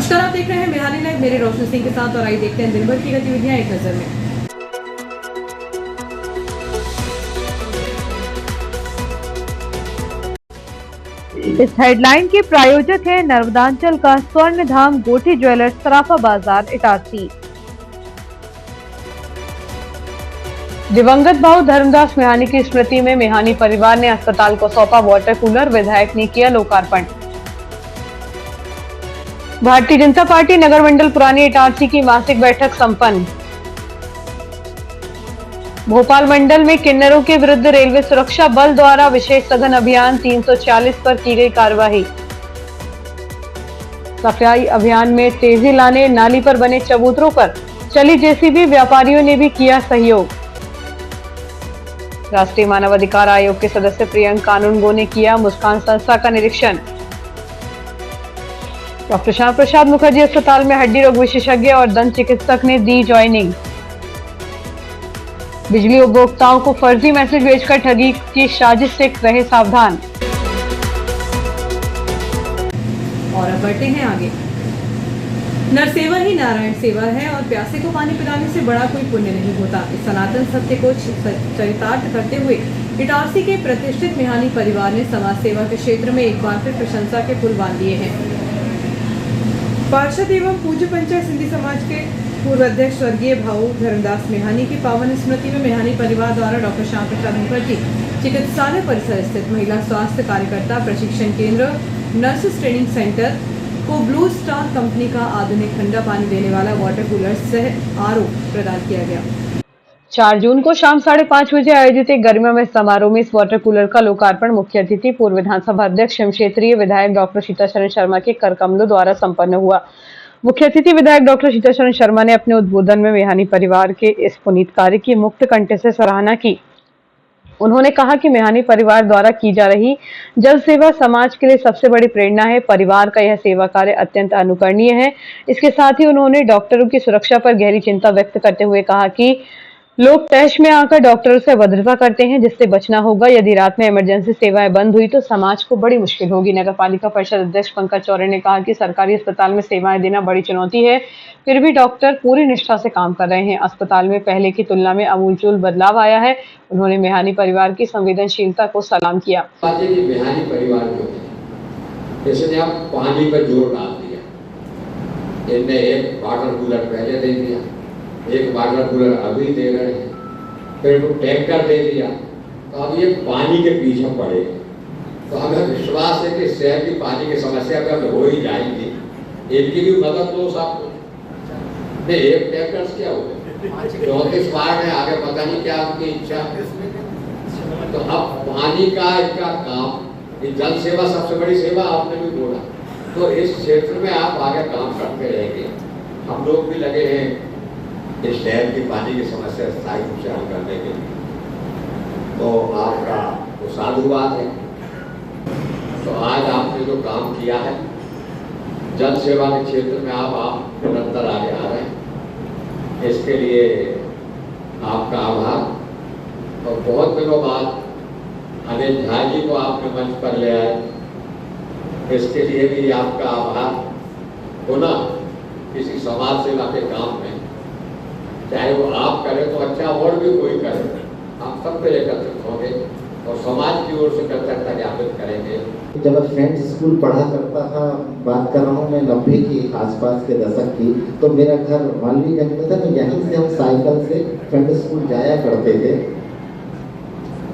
नमस्कार, आप देख रहे हैं बिहारी लाइव, मेरे रोशन सिंह के साथ। और आइए देखते हैं दिन भर की गतिविधियां एक नजर में। इस हेडलाइन के प्रायोजक है नर्मदांचल का स्वर्ण धाम गोठी ज्वेलर्स, सराफा बाजार, इटारसी। दिवंगत भाऊ धर्मदास मेहानी की स्मृति में मेहानी परिवार ने अस्पताल को सौंपा वाटर कूलर, विधायक ने किया लोकार्पण। भारतीय जनता पार्टी नगर मंडल पुरानी इटारसी की मासिक बैठक संपन्न। भोपाल मंडल में किन्नरों के विरुद्ध रेलवे सुरक्षा बल द्वारा विशेष सघन अभियान, 340 पर की गई कार्रवाई। सफाई अभियान में तेजी लाने नाली पर बने चबूतरों पर चली जेसीबी, व्यापारियों ने भी किया सहयोग। राष्ट्रीय मानव अधिकार आयोग के सदस्य प्रियंक कानूनगो ने किया मुस्कान संस्था का निरीक्षण। डॉक्टर श्याम प्रसाद मुखर्जी अस्पताल में हड्डी रोग विशेषज्ञ और दंत चिकित्सक ने दी ज्वाइनिंग। बिजली उपभोक्ताओं को फर्जी मैसेज भेजकर ठगी की साजिश से रहे सावधान। और अब बढ़ते हैं आगे। नर सेवा ही नारायण सेवा है और प्यासे को पानी पिलाने से बड़ा कोई पुण्य नहीं होता। इस सनातन सत्य को चरितार्थ करते हुए इटारसी के प्रतिष्ठित मेहानी परिवार ने समाज सेवा के क्षेत्र में एक बार फिर प्रशंसा के पुल बांध दिए हैं। पार्षद एवं पूज्य पंचायत सिंधी समाज के पूर्व अध्यक्ष स्वर्गीय भाऊ धर्मदास मेहानी की पावन स्मृति में मेहानी परिवार द्वारा डॉक्टर श्याम प्रसाद मुखर्जी चिकित्सालय परिसर स्थित महिला स्वास्थ्य कार्यकर्ता प्रशिक्षण केंद्र, नर्सेस ट्रेनिंग सेंटर को ब्लू स्टार कंपनी का आधुनिक ठंडा पानी देने वाला वाटर कूलर सह आरओ प्रदान किया गया। 4 जून को शाम 5:30 बजे आयोजित एक गरिमामय समारोह में इस वाटर कूलर का लोकार्पण मुख्य अतिथि पूर्व विधानसभा अध्यक्ष एवं क्षेत्रीय विधायक डॉक्टर सीताचरण शर्मा के कर कमलों द्वारा संपन्न हुआ। मुख्य अतिथि विधायक डॉक्टर सीताचरण शर्मा ने अपने उद्बोधन में मेहानी परिवार के इस पुनीत कार्य की मुक्त कंठ से सराहना की। उन्होंने कहा कि मेहानी परिवार द्वारा की जा रही जल सेवा समाज के लिए सबसे बड़ी प्रेरणा है। परिवार का यह सेवा कार्य अत्यंत अनुकरणीय है। इसके साथ ही उन्होंने डॉक्टरों की सुरक्षा पर गहरी चिंता व्यक्त करते हुए कहा कि लोग तैश में आकर डॉक्टरों से अभद्रता करते हैं, जिससे बचना होगा। यदि रात में इमरजेंसी सेवाएं बंद हुई तो समाज को बड़ी मुश्किल होगी। नगर पालिका परिषद अध्यक्ष पंकज चौरे ने कहा कि सरकारी अस्पताल में सेवाएं देना बड़ी चुनौती है, फिर भी डॉक्टर पूरी निष्ठा से काम कर रहे हैं। अस्पताल में पहले की तुलना में अमूलचूल बदलाव आया है। उन्होंने मेहानी परिवार की संवेदनशीलता को सलाम किया। मेहानी परिवार जैसे आप पानी पर जोर डाल दिया, इनने एक वाटर कूलर पहले दे दिया, एक वाटर कूलर अभी दे रहे हैं, फिर टैंकर दे दिया, तो अब ये पानी के पीछे पड़े। तो हमें विश्वास है कि शहर की पानी की समस्या कल हो ही जाएगी। इनकी भी मदद लो साहब। एक टैंकर क्या हो गए 34 वार्ड है, आगे पता नहीं क्या आपकी इच्छा। तो अब पानी का इनका काम, जल सेवा सबसे बड़ी सेवा आपने भी बोला, तो इस क्षेत्र में आप आगे काम करते रहेंगे। हम लोग भी लगे हैं इस शहर की पानी की समस्या स्थायी रूप से हल करने के लिए। तो आपका वो साधुवाद है। तो आज आपने जो काम किया है जल सेवा के क्षेत्र में, आप निरंतर आगे आ रहे हैं, इसके लिए आपका आभार। और बहुत दिनों बाद अनिल झा जी को आपने मंच पर ले आए, इसके लिए भी आपका आभार। होना किसी समाज सेवा के काम में, चाहे वो आप करें तो अच्छा, और भी कोई करे, हम सब पे एकत्रित होंगे और समाज की ओर से कृतज्ञता ज्ञापित करेंगे। जब मैं फ्रेंड्स स्कूल पढ़ा करता था, बात कर रहा हूँ मैं 90 के आसपास के दशक की, तो मेरा घर मालवीगंज में था। तो यहीं से हम साइकिल से फ्रेंड्स स्कूल जाया करते थे।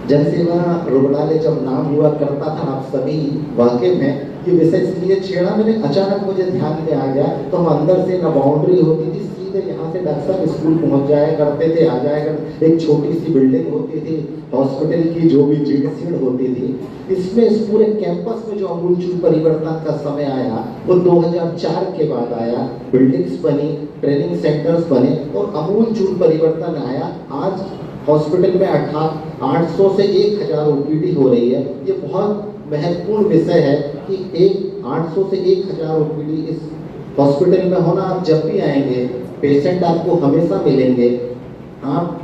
जनसेवा रुग्णालय जब नाम हुआ करता था, आप सभी वाकिफ हैं, कि विषय इसलिए छेड़ा मैंने, अचानक मुझे ध्यान में आ गया। तो हम अंदर से न बाउंड्री होती थी, सीधे यहाँ से डॉक्टर साहब स्कूल पहुँच जाया करते थे, आ जाया करते। एक छोटी सी बिल्डिंग होती थी हॉस्पिटल की, जो भी सीढ़ होती थी। इसमें इस पूरे कैंपस में जो अमूलचूल परिवर्तन का समय आया वो 2004 के बाद आया। बिल्डिंग्स बनी, ट्रेनिंग सेंटर्स बने और अमूलचूल परिवर्तन आया। आज हॉस्पिटल में 800 से 1000 ओपीडी हो रही है। ये बहुत महत्वपूर्ण विषय है कि 800 से 1000 ओपीडी इस हॉस्पिटल में होना। आप जब भी आएंगे पेशेंट आपको हमेशा मिलेंगे। आप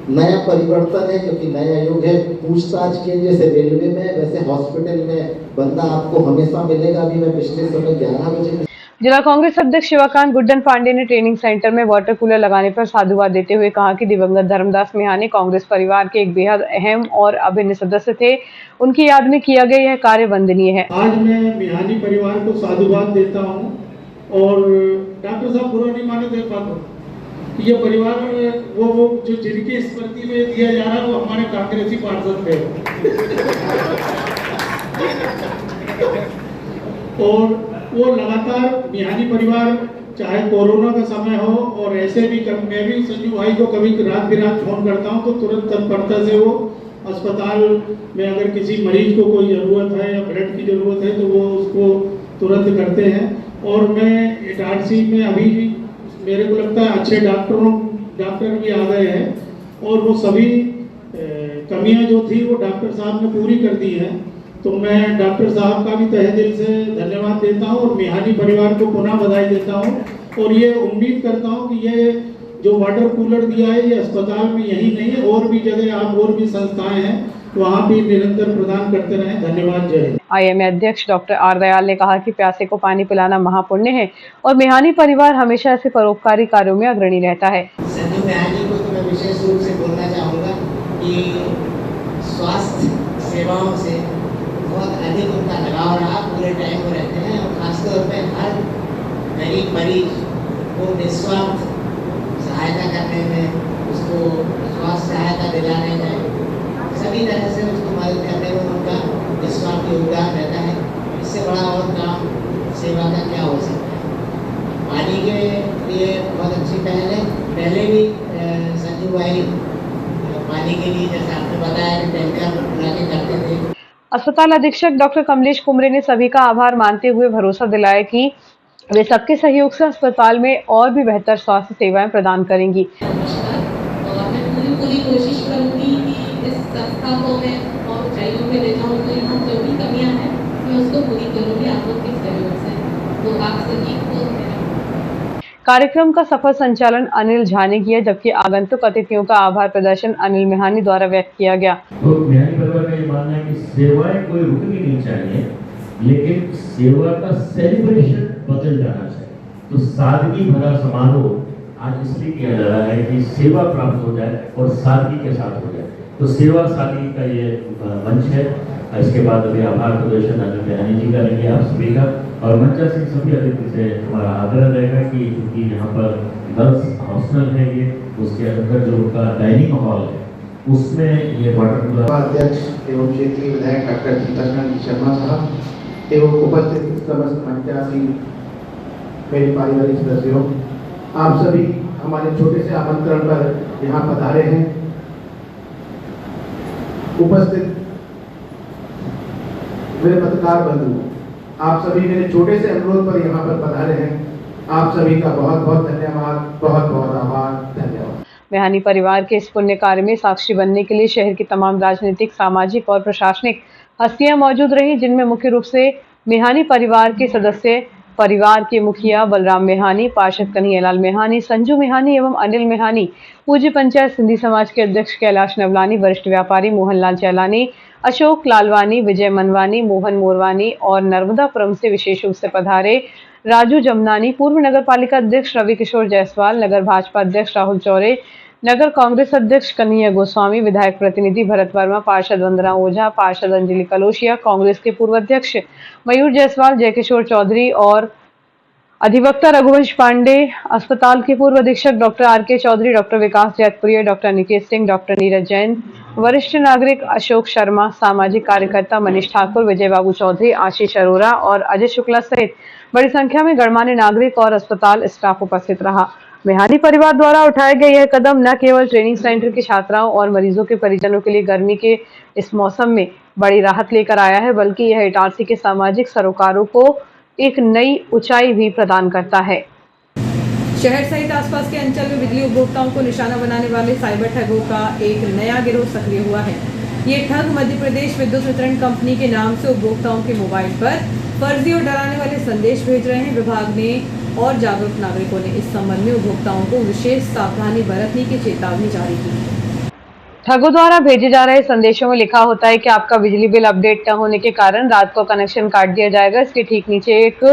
नया परिवर्तन है, क्योंकि नया युग है। पूछताछ के जैसे रेलवे में, वैसे हॉस्पिटल में बंदा आपको हमेशा मिलेगा। अभी मैं पिछले समय 11 बजे जिला कांग्रेस अध्यक्ष शिवाकांत गुड्डन पांडे ने ट्रेनिंग सेंटर में वाटर कूलर लगाने पर साधुवाद देते हुए कहा कि दिवंगत धर्मदास मिहानी कांग्रेस परिवार के एक बेहद अहम और अभिन्न सदस्य थे। उनकी याद में किया गया यह कार्य वंदनीय है। आज मैं मिहानी परिवार को साधुवाद देता हूं और डॉक्टर साहब बुरा नहीं माने तो बात हो कि ये परिवार वो जो जिनकी स्मृति में दिया जा रहा है वो हमारे कांग्रेसी पार्षद थे और वो लगातार मिहानी परिवार चाहे कोरोना का समय हो और ऐसे भी मैं भी संजू भाई को कभी रात बिरात फोन करता हूं तो तुरंत तत्परता से वो अस्पताल में अगर किसी मरीज को कोई ज़रूरत है या ब्लड की ज़रूरत है तो वो उसको तुरंत करते हैं। और मैं इटारसी में अभी मेरे को लगता है अच्छे डॉक्टर भी आ गए हैं और वो सभी कमियां जो थी वो डॉक्टर साहब ने पूरी कर दी हैं। तो मैं डॉक्टर साहब का भी तहे दिल से धन्यवाद देता हूं और मिहानी परिवार को पुनः बधाई देता हूं और ये उम्मीद करता हूं कि ये जो वाटर कूलर दिया है ये अस्पताल में यही नहीं है और भी जगह आप और भी संस्थाएं हैं वहाँ भी निरंतर प्रदान करते रहें। धन्यवाद। जय हिंद। आईएमए अध्यक्ष डॉक्टर आर दयाल ने कहा कि प्यासे को पानी पिलाना महापुण्य है और मिहानी परिवार हमेशा ऐसे परोपकारी कार्यों में अग्रणी रहता है। संजू मिहानी को तो मैं विशेष रूप से बोलना चाहूँगा कि स्वास्थ्य सेवाओं से बहुत अधिक उनका लगाव रहा, पूरे टाइम वो रहते हैं और खासतौर पर हर गरीब मरीज को निस्वार्थ सहायता करने में, उसको स्वास्थ्य सहायता दिलाने में, सभी तरह से उसको मदद करने में उनका निस्वार्थ योगदान रहता है। इससे बड़ा और काम सेवा का क्या हो सकता है। पानी के लिए बहुत अच्छी पहल है। पहले भी संजू भाई पानी के लिए जैसा आपने बताया कि टैंकर बुला के करते थे। अस्पताल अधीक्षक डॉक्टर कमलेश कुमरे ने सभी का आभार मानते हुए भरोसा दिलाया कि वे सबके सहयोग से अस्पताल में और भी बेहतर स्वास्थ्य सेवाएं प्रदान करेंगी। और मैं पूरी कोशिश करूंगी कि इस संस्था को मैं और ऊंचाइयों पे ले जाऊं। तो यहाँ जो भी कमियां हैं मैं उसको पूरी करूंगी आप लोग के सहयोग से। तो आप सभी को कार्यक्रम का सफल संचालन अनिल झा ने किया, जबकि आगंतुक अतिथियों का आभार प्रदर्शन अनिल मिहानी द्वारा व्यक्त किया गया। तो मिहानी परिवार का ये मानना है कि सेवाएं कोई रुकनी नहीं चाहिए, लेकिन सेवा का सेलिब्रेशन बदल जाना चाहिए। तो सादगी भरा समारोह आज इसलिए किया जा रहा है कि सेवा प्राप्त हो जाए और सादगी के साथ हो जाए। तो सेवा सादगी का ये मंच है। इसके बाद अभी आभार प्रदर्शन अनिल मिहानी जी करेंगे आप सभी का, और मंचा से सभी अतिथि से हमारा आग्रह रहेगा कि क्योंकि यहाँ पर गर्ल्स हॉस्टल है ये, उसके अंदर जो उनका डाइनिंग हॉल है उसमें ये वाटर कूलर। अध्यक्ष एवं क्षेत्रीय विधायक डॉक्टर सीताचरण शर्मा साहब एवं उपस्थित समस्त मंचासी मेरे पारिवारिक सदस्यों, आप सभी हमारे छोटे से आमंत्रण पर यहाँ पधारे हैं। उपस्थित मेरे पत्रकार बंधु, आप सभी मेरे छोटे से अनुरोध पर यहाँ पर पधारे हैं। आप सभी का बहुत बहुत धन्यवाद, बहुत बहुत आभार, धन्यवाद। मिहानी परिवार के इस पुण्य कार्य में साक्षी बनने के लिए शहर की तमाम राजनीतिक, सामाजिक और प्रशासनिक हस्तियां मौजूद रही, जिनमें मुख्य रूप से मिहानी परिवार के सदस्य, परिवार के मुखिया बलराम मिहानी, पार्षद कन्हैयालाल मिहानी, संजू मिहानी एवं अनिल मिहानी, पूज्य पंचायत सिंधी समाज के अध्यक्ष कैलाश नवलानी, वरिष्ठ व्यापारी मोहनलाल चैलानी, अशोक लालवानी, विजय मनवानी, मोहन मोरवानी और नर्मदापुरम से विशेष रूप से पधारे राजू जमनानी, पूर्व नगर पालिका अध्यक्ष रवि किशोर जायसवाल, नगर भाजपा अध्यक्ष राहुल चौरे, नगर कांग्रेस अध्यक्ष कन्हैया गोस्वामी, विधायक प्रतिनिधि भरत वर्मा, पार्षद वंदना ओझा, पार्षद अंजलि कलोशिया, कांग्रेस के पूर्व अध्यक्ष मयूर जायसवाल, जयकिशोर चौधरी और अधिवक्ता रघुवंश पांडे, अस्पताल के पूर्व अधीक्षक डॉक्टर आर.के. चौधरी, डॉक्टर विकास जैतपुरिया, डॉक्टर निकेश सिंह, डॉक्टर नीरज जैन, वरिष्ठ नागरिक अशोक शर्मा, सामाजिक कार्यकर्ता मनीष ठाकुर, विजय बाबू चौधरी, आशीष अरोरा और अजय शुक्ला सहित बड़ी संख्या में गणमान्य नागरिक और अस्पताल स्टाफ उपस्थित रहा। मिहानी परिवार द्वारा उठाए गए यह कदम न केवल ट्रेनिंग सेंटर की छात्राओं और मरीजों के परिजनों के लिए गर्मी के इस मौसम में बड़ी राहत लेकर आया है, बल्कि यह इटारसी के सामाजिक सरोकारों को एक नई ऊंचाई भी प्रदान करता है। शहर सहित आसपास के अंचल में बिजली उपभोक्ताओं को निशाना बनाने वाले साइबर ठगों का एक नया गिरोह सक्रिय हुआ है। ये ठग मध्य प्रदेश विद्युत वितरण कंपनी के नाम से उपभोक्ताओं के मोबाइल पर फर्जी और डराने वाले संदेश भेज रहे हैं। विभाग ने और जागरूक नागरिकों ने इस संबंध में उपभोक्ताओं को विशेष सावधानी बरतने की चेतावनी जारी की। ठगों द्वारा भेजे जा रहे संदेशों में लिखा होता है कि आपका बिजली बिल अपडेट न होने के कारण रात को कनेक्शन काट दिया जाएगा। इसके ठीक नीचे एक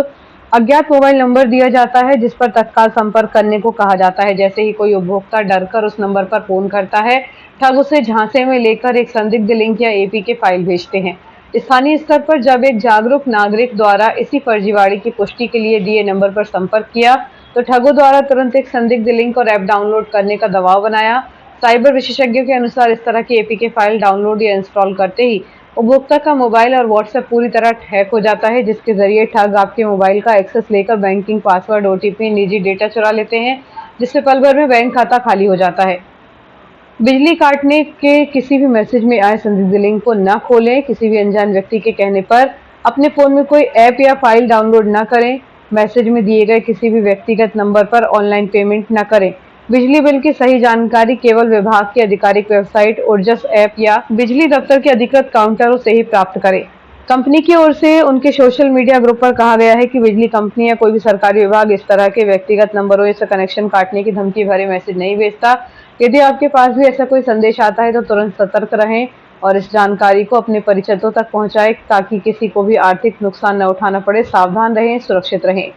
अज्ञात मोबाइल नंबर दिया जाता है जिस पर तत्काल संपर्क करने को कहा जाता है। जैसे ही कोई उपभोक्ता डरकर उस नंबर पर फोन करता है, ठग उसे झांसे में लेकर एक संदिग्ध लिंक या एपीके फाइल भेजते हैं। स्थानीय स्तर पर जब एक जागरूक नागरिक द्वारा इसी फर्जीवाड़े की पुष्टि के लिए दिए नंबर पर संपर्क किया तो ठगों द्वारा तुरंत एक संदिग्ध लिंक और ऐप डाउनलोड करने का दबाव बनाया। साइबर विशेषज्ञों के अनुसार इस तरह की एपीके फाइल डाउनलोड या इंस्टॉल करते ही उपभोक्ता का मोबाइल और व्हाट्सएप पूरी तरह हैक हो जाता है, जिसके जरिए ठग आपके मोबाइल का एक्सेस लेकर बैंकिंग पासवर्ड, ओटीपी, निजी डेटा चुरा लेते हैं, जिससे पल भर में बैंक खाता खाली हो जाता है। बिजली काटने के किसी भी मैसेज में आए संदिग्ध लिंक को न खोलें। किसी भी अनजान व्यक्ति के कहने पर अपने फोन में कोई ऐप या फाइल डाउनलोड न करें। मैसेज में दिए गए किसी भी व्यक्तिगत नंबर पर ऑनलाइन पेमेंट न करें। बिजली बिल की सही जानकारी केवल विभाग की आधिकारिक वेबसाइट, ऊर्जस ऐप या बिजली दफ्तर के अधिकृत काउंटरों से ही प्राप्त करें। कंपनी की ओर से उनके सोशल मीडिया ग्रुप पर कहा गया है कि बिजली कंपनी या कोई भी सरकारी विभाग इस तरह के व्यक्तिगत नंबरों से कनेक्शन काटने की धमकी भरे मैसेज नहीं भेजता। यदि आपके पास भी ऐसा कोई संदेश आता है तो तुरंत सतर्क रहें और इस जानकारी को अपने परिचितों तक पहुंचाएं ताकि किसी को भी आर्थिक नुकसान न उठाना पड़े। सावधान रहें, सुरक्षित रहें।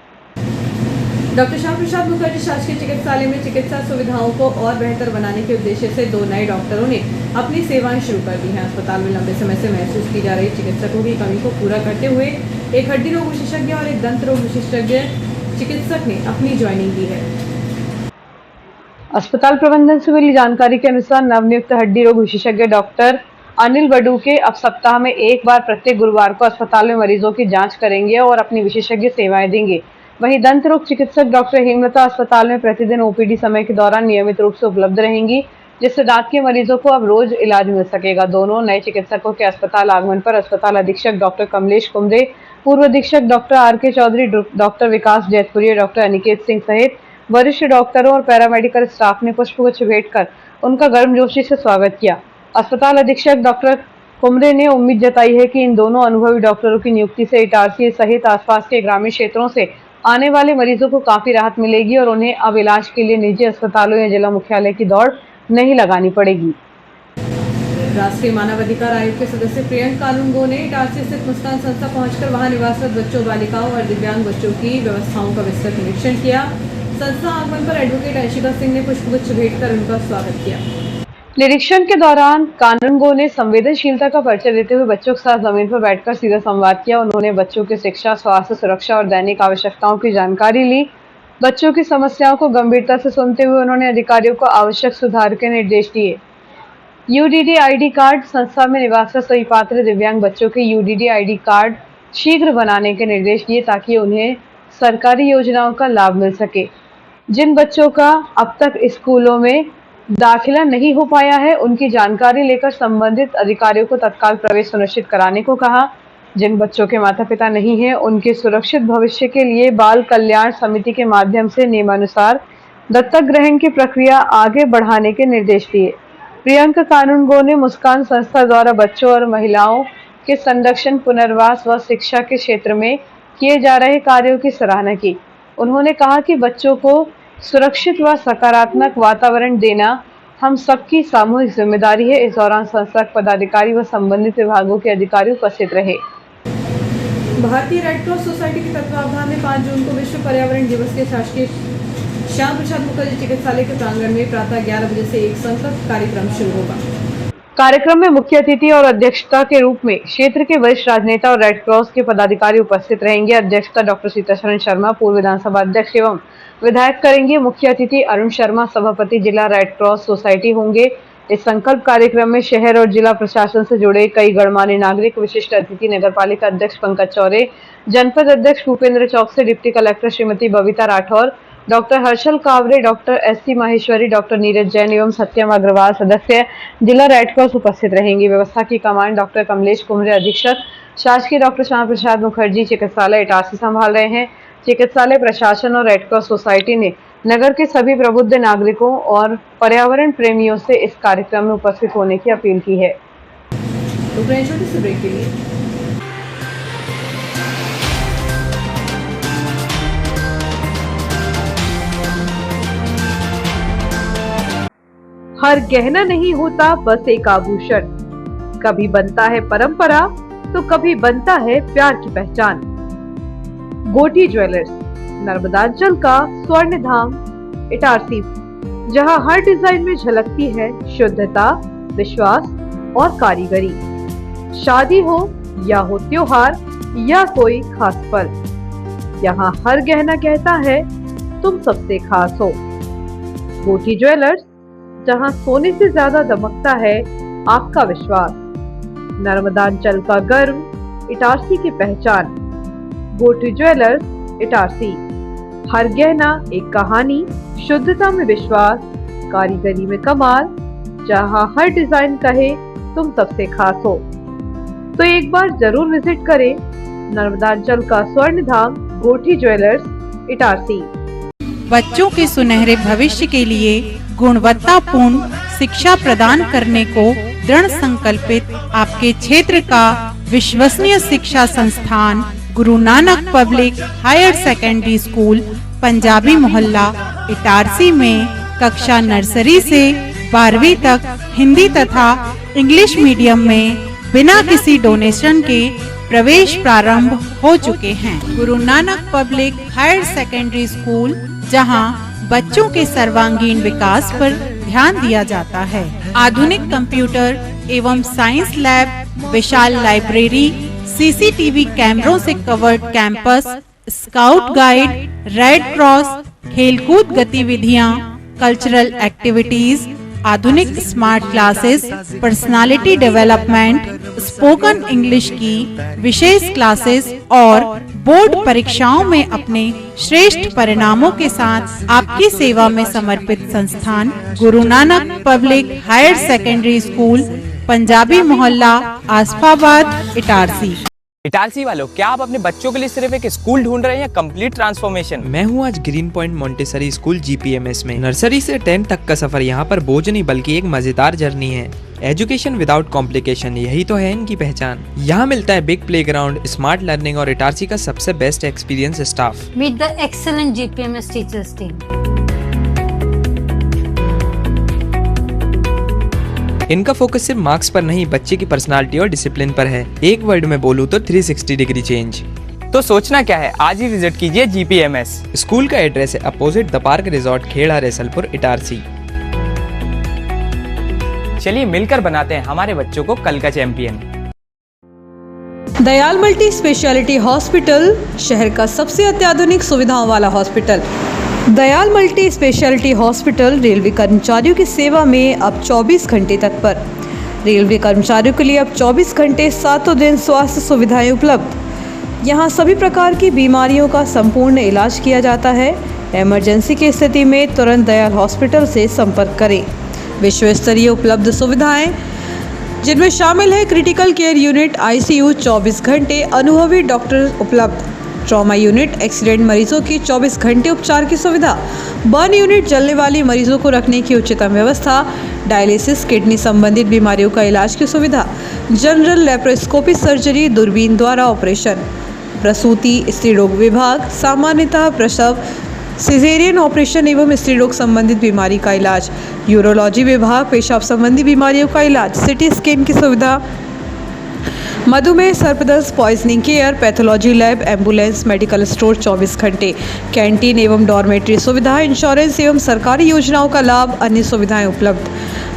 डॉक्टर श्याम प्रसाद मुखर्जी शासकीय चिकित्सालय में चिकित्सा सुविधाओं को और बेहतर बनाने के उद्देश्य से 2 नए डॉक्टरों ने अपनी सेवाएं शुरू कर दी हैं। अस्पताल में लंबे समय से महसूस की जा रही चिकित्सकों की कमी को पूरा करते हुए एक हड्डी रोग विशेषज्ञ और एक दंत रोग विशेषज्ञ चिकित्सक ने अपनी ज्वाइनिंग दी है। अस्पताल प्रबंधन से मिली जानकारी के अनुसार नवनियुक्त हड्डी रोग विशेषज्ञ डॉक्टर अनिल बडूके अब सप्ताह में एक बार प्रत्येक गुरुवार को अस्पताल में मरीजों की जांच करेंगे और अपनी विशेषज्ञ सेवाएं देंगे। वहीं दंत रोग चिकित्सक डॉक्टर हेमलता अस्पताल में प्रतिदिन ओपीडी समय के दौरान नियमित रूप से उपलब्ध रहेंगी, जिससे दांत के मरीजों को अब रोज इलाज मिल सकेगा। दोनों नए चिकित्सकों के अस्पताल आगमन पर अस्पताल अधीक्षक डॉक्टर कमलेश कुमरे, पूर्व अधीक्षक डॉक्टर आर.के. चौधरी, डॉक्टर विकास जैतपुरिया, डॉक्टर अनिकेत सिंह सहित वरिष्ठ डॉक्टरों और पैरामेडिकल स्टाफ ने पुष्पगुच्छ भेंट कर उनका गर्मजोशी से स्वागत किया। अस्पताल अधीक्षक डॉक्टर कुमरे ने उम्मीद जताई है कि इन दोनों अनुभवी डॉक्टरों की नियुक्ति से इटारसी सहित आसपास के ग्रामीण क्षेत्रों से आने वाले मरीजों को काफी राहत मिलेगी और उन्हें अब इलाज के लिए निजी अस्पतालों या जिला मुख्यालय की दौड़ नहीं लगानी पड़ेगी। राष्ट्रीय मानवाधिकार आयोग के सदस्य प्रियंक कानूनगो ने इटारसी स्थित मुस्कान संस्था पहुंचकर वहां निवासरत बच्चों, बालिकाओं और दिव्यांग बच्चों की व्यवस्थाओं का विस्तृत निरीक्षण किया। संस्था आगमन पर एडवोकेट अंशिका सिंह ने पुष्पगुच्छ भेंट कर उनका स्वागत किया। निरीक्षण के दौरान कानूनगो ने संवेदनशीलता का परिचय देते हुए बच्चों के साथ जमीन पर बैठकर सीधा संवाद किया। उन्होंने बच्चों की शिक्षा, स्वास्थ्य, सुरक्षा और दैनिक आवश्यकताओं की जानकारी ली। बच्चों की समस्याओं को गंभीरता से सुनते हुए उन्होंने अधिकारियों को आवश्यक सुधार के निर्देश दिए। यूडीडी आईडी कार्ड संस्था में निवासरत सभी पात्र दिव्यांग बच्चों के यूडीडी आईडी कार्ड शीघ्र बनाने के निर्देश दिए ताकि उन्हें सरकारी योजनाओं का लाभ मिल सके। जिन बच्चों का अब तक स्कूलों में दाखिला नहीं हो पाया है, उनकी जानकारी लेकर संबंधित अधिकारियों को तत्काल प्रवेश सुनिश्चित कराने को कहा। जिन बच्चों के माता पिता नहीं हैं, उनके सुरक्षित भविष्य के लिए बाल कल्याण समिति के माध्यम से नियमानुसार दत्तक ग्रहण की प्रक्रिया आगे बढ़ाने के निर्देश दिए। प्रियंका कानूनगो ने मुस्कान संस्था द्वारा बच्चों और महिलाओं के संरक्षण, पुनर्वास व शिक्षा के क्षेत्र में किए जा रहे कार्यों की सराहना की। उन्होंने कहा कि बच्चों को सुरक्षित व सकारात्मक वातावरण देना हम सबकी सामूहिक जिम्मेदारी है। इस दौरान संस्था के पदाधिकारी व संबंधित विभागों के अधिकारी उपस्थित रहे। भारतीय रेड क्रॉस सोसाइटी के तत्वावधान में 5 जून को विश्व पर्यावरण दिवस के शासकीय श्याम प्रसाद मुखर्जी चिकित्सालय के प्रांगण में प्रातः 11 बजे से एक संकल्प कार्यक्रम शुरू होगा। कार्यक्रम में मुख्य अतिथि और अध्यक्षता के रूप में क्षेत्र के वरिष्ठ राजनेता और रेड क्रॉस के पदाधिकारी उपस्थित रहेंगे। अध्यक्षता डॉक्टर सीताशरण शर्मा, पूर्व विधानसभा अध्यक्ष एवं विधायक करेंगे। मुख्य अतिथि अरुण शर्मा, सभापति जिला रेड क्रॉस सोसाइटी होंगे। इस संकल्प कार्यक्रम में शहर और जिला प्रशासन से जुड़े कई गणमान्य नागरिक, विशिष्ट अतिथि नगरपालिका अध्यक्ष पंकज चौरे, जनपद अध्यक्ष भूपेंद्र चौक से deputy collector Shrimati Babita Rathore, doctor Harshal Kaware, doctor SC. Maheshwari, doctor Neeraj Jain एवं सत्यम अग्रवाल सदस्य जिला रेड क्रॉस उपस्थित रहेंगे। व्यवस्था की कमान डॉक्टर कमलेश कुमरे, अधीक्षक शासकीय डॉक्टर श्याम प्रसाद मुखर्जी चिकित्सालय इटारसी संभाल रहे हैं। चिकित्सालय प्रशासन और रेड क्रॉस सोसाइटी ने नगर के सभी प्रबुद्ध नागरिकों और पर्यावरण प्रेमियों से इस कार्यक्रम में उपस्थित होने की अपील की है। तो छोटे से ब्रेक के लिए हर गहना नहीं होता बस एक आभूषण, कभी बनता है परंपरा तो कभी बनता है प्यार की पहचान। गोटी ज्वेलर्स, नर्मदांचल का स्वर्ण धाम इटारसी, जहां हर डिजाइन में झलकती है शुद्धता, विश्वास और कारीगरी। शादी हो या हो त्योहार या कोई खास पल, यहाँ हर गहना कहता है तुम सबसे खास हो। गोटी ज्वेलर्स, जहां सोने से ज्यादा दमकता है आपका विश्वास। नर्मदांचल का गर्व, इटारसी की पहचान। गोटी ज्वेलर्स इटारसी, हर गहना एक कहानी, शुद्धता में विश्वास, कारीगरी में कमाल, जहां हर डिजाइन कहे तुम सबसे खास हो। तो एक बार जरूर विजिट करें नर्मदांचल का स्वर्ण धाम गोटी ज्वेलर्स इटारसी। बच्चों के सुनहरे भविष्य के लिए गुणवत्तापूर्ण शिक्षा प्रदान करने को दृढ़ संकल्पित आपके क्षेत्र का विश्वसनीय शिक्षा संस्थान Guru Nanak public higher secondary school Punjabi Mohalla Itarsi में कक्षा नर्सरी से 12वीं तक हिंदी तथा इंग्लिश मीडियम में बिना किसी डोनेशन के प्रवेश प्रारंभ हो चुके हैं। Guru Nanak public higher secondary school, जहां बच्चों के सर्वांगीण विकास पर ध्यान दिया जाता है। आधुनिक कंप्यूटर एवं साइंस लैब, विशाल लाइब्रेरी, सीसीटीवी कैमरों से covered campus, scout guide, red cross, खेलकूद गतिविधियां, कल्चरल एक्टिविटीज, आधुनिक smart classes, personality development, spoken English की विशेष क्लासेस और बोर्ड परीक्षाओं में अपने श्रेष्ठ परिणामों के साथ आपकी सेवा में समर्पित संस्थान Guru Nanak public higher secondary school Punjabi Mohalla Asafabad Itarsi. Itarsi वालों, क्या आप अपने बच्चों के लिए सिर्फ एक स्कूल ढूंढ रहे हैं या कंप्लीट ट्रांसफॉर्मेशन? मैं हूं आज ग्रीन पॉइंट मोंटेसरी स्कूल जीपीएमएस में। नर्सरी से 10 तक का सफर यहाँ पर बोझ नहीं बल्कि एक मजेदार जर्नी है। एजुकेशन विदाउट कॉम्प्लिकेशन, यही तो है इनकी पहचान। यहाँ मिलता है बिग प्लेग्राउंड, स्मार्ट लर्निंग और इटारसी का सबसे best experience staff. Meet the excellent GPMS teachers team. इनका फोकस सिर्फ मार्क्स पर नहीं, बच्चे की पर्सनालिटी और डिसिप्लिन पर है। एक वर्ड में बोलूँ तो 360 डिग्री चेंज। तो सोचना क्या है, आज ही विजिट कीजिए जीपीएमएस। स्कूल का एड्रेस है opposite the park resort, Kheda, Raisalpur, Itarsi. चलिए मिलकर बनाते हैं हमारे बच्चों को कल का champion. Dayal multi speciality hospital, शहर का सबसे अत्याधुनिक सुविधाओं वाला hospital. Dayal multi speciality hospital railway कर्मचारियों की सेवा में अब 24 घंटे तत्पर। रेलवे कर्मचारियों के लिए अब 24 घंटे 7 दिन स्वास्थ्य सुविधाएं उपलब्ध। यहाँ सभी प्रकार की बीमारियों का संपूर्ण इलाज किया जाता है। इमरजेंसी की स्थिति में तुरंत दयाल हॉस्पिटल से संपर्क करें। विश्व स्तरीय उपलब्ध सुविधाएं, जिनमें शामिल है क्रिटिकल केयर यूनिट, आईसीयू 24 घंटे, अनुभवी डॉक्टर उपलब्ध, ट्रॉमा यूनिट, एक्सीडेंट मरीजों की 24 घंटे उपचार की सुविधा, बर्न यूनिट, जलने वाली मरीजों को रखने की उच्चतम व्यवस्था, डायलिसिस, किडनी संबंधित बीमारियों का इलाज की सुविधा, जनरल लेप्रोस्कोपी सर्जरी, दूरबीन द्वारा ऑपरेशन, प्रसूति, स्त्री रोग विभाग, सामान्यतः प्रसव, सिजेरियन ऑपरेशन एवं स्त्री रोग संबंधित बीमारी का इलाज, यूरोलॉजी विभाग, पेशाब संबंधी बीमारियों का इलाज, सिटी स्कैन की सुविधा, मधुमेह, सर्पदंश, poisoning care, pathology lab, ambulance, medical store 24 घंटे, कैंटीन एवं डॉर्मेट्री सुविधा, इंश्योरेंस एवं सरकारी योजनाओं का लाभ, अन्य सुविधाएं उपलब्ध।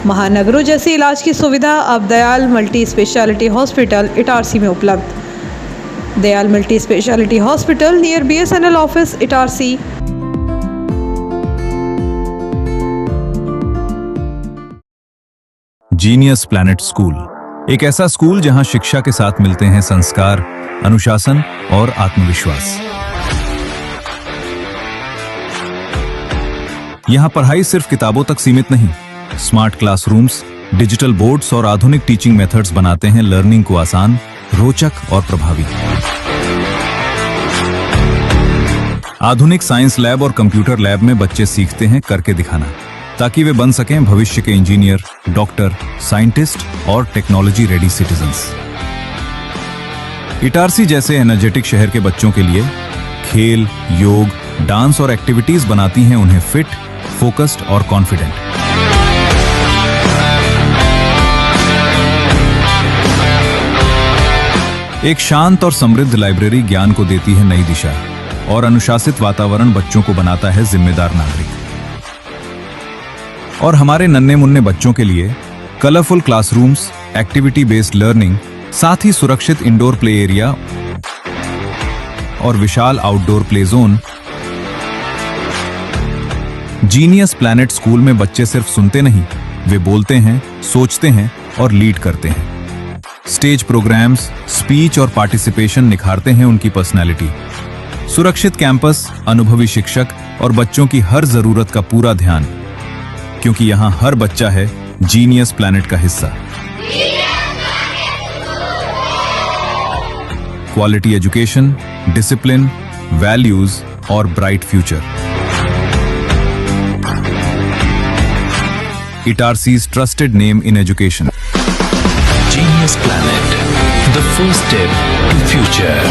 महानगरों जैसी इलाज की सुविधा अब Dayal multi speciality hospital Itarsi में उपलब्ध। Dayal multi speciality hospital near BSNL office Itarsi. Genius Planet school, एक ऐसा स्कूल जहां शिक्षा के साथ मिलते हैं संस्कार, अनुशासन और आत्मविश्वास। यहां पढ़ाई सिर्फ किताबों तक सीमित नहीं, स्मार्ट क्लासरूम्स, डिजिटल बोर्ड्स और आधुनिक टीचिंग मेथड्स बनाते हैं लर्निंग को आसान, रोचक और प्रभावी। आधुनिक साइंस लैब और कंप्यूटर लैब में बच्चे सीखते हैं करके दिखाना, ताकि वे बन सकें भविष्य के इंजीनियर, डॉक्टर, साइंटिस्ट और टेक्नोलॉजी रेडी सिटीजन्स। इटारसी जैसे एनर्जेटिक शहर के बच्चों के लिए खेल, योग, डांस और एक्टिविटीज बनाती हैं उन्हें फिट, फोकस्ड और कॉन्फिडेंट। एक शांत और समृद्ध लाइब्रेरी ज्ञान को देती है नई दिशा। और अनुशासित वातावरण बच्चों को बनाता है जिम्मेदार नागरिक। और हमारे नन्हे मुन्ने बच्चों के लिए colourful classrooms, activity based learning, साथ ही सुरक्षित इंडोर प्ले एरिया और विशाल outdoor play zone. Genius Planet school में बच्चे सिर्फ सुनते नहीं, वे बोलते हैं, सोचते हैं और लीड करते हैं। स्टेज प्रोग्राम्स, स्पीच और पार्टिसिपेशन निखारते हैं उनकी पर्सनैलिटी। सुरक्षित कैंपस, अनुभवी शिक्षक और बच्चों की हर जरूरत का पूरा ध्यान, क्योंकि यहाँ हर बच्चा है जीनियस प्लैनेट का हिस्सा। क्वालिटी एजुकेशन, डिसिप्लिन, वैल्यूज और bright future. Itarsi's trusted name in education. Genius Planet, the first step to future.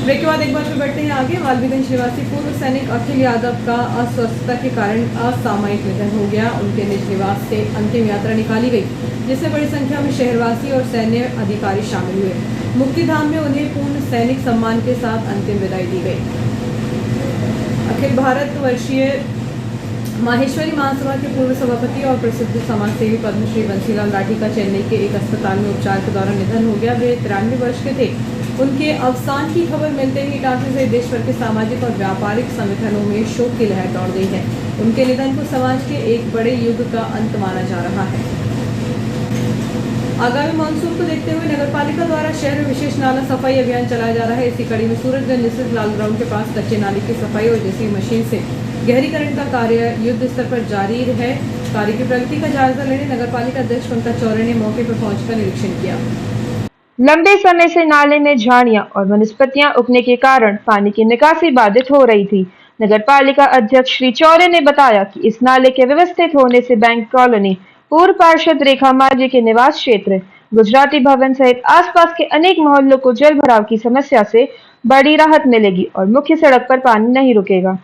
Break के बाद एक बार फिर बढ़ते हैं आगे। वाल्मीकिगंज निवासी पूर्व सैनिक अखिल यादव का अस्वस्थता के कारण असामयिक निधन हो गया। उनके निज निवास से अंतिम यात्रा निकाली गई, जिसमें बड़ी संख्या में शहरवासी और सैन्य अधिकारी शामिल हुए। मुक्तिधाम में उन्हें पूर्ण सैनिक सम्मान के साथ अंतिम विदाई दी गई। अखिल भारतवर्षीय माहेश्वरी महासभा के पूर्व सभापति और प्रसिद्ध समाजसेवी पद्मश्री बंसीलाल राठी का चेन्नई के एक अस्पताल में उपचार के दौरान निधन हो गया। वे 93 वर्ष के थे। उनके अवसान की खबर मिलते ही इटारसी से देश भर के सामाजिक और व्यापारिक संगठनों में शोक की लहर दौड़ गई है। उनके निधन को समाज के एक बड़े युग का अंत माना जा रहा है। आगामी मानसून को देखते हुए नगरपालिका द्वारा शहर में विशेष नाला सफाई अभियान चलाया जा रहा है। इसी कड़ी में सूरजगंज स्थित लाल ग्राउंड के पास कच्चे नाले की सफाई और जेसीबी मशीन से गहरीकरण का कार्य युद्ध स्तर पर जारी है। कार्य की प्रगति का जायजा लेने नगरपालिका अध्यक्ष पंकज चौरे ने मौके पर पहुंचकर निरीक्षण किया। लंबे समय से नाले में झाड़ियां और वनस्पतियां उगने के कारण पानी की निकासी बाधित हो रही थी। नगरपालिका अध्यक्ष श्री चौरे ने बताया कि इस नाले के व्यवस्थित होने से बैंक कॉलोनी, पूर्व पार्षद रेखा मार्जी के निवास क्षेत्र, गुजराती भवन सहित आसपास के अनेक मोहल्लों को जल भराव की समस्या से बड़ी राहत मिलेगी और मुख्य सड़क पर पानी नहीं रुकेगा।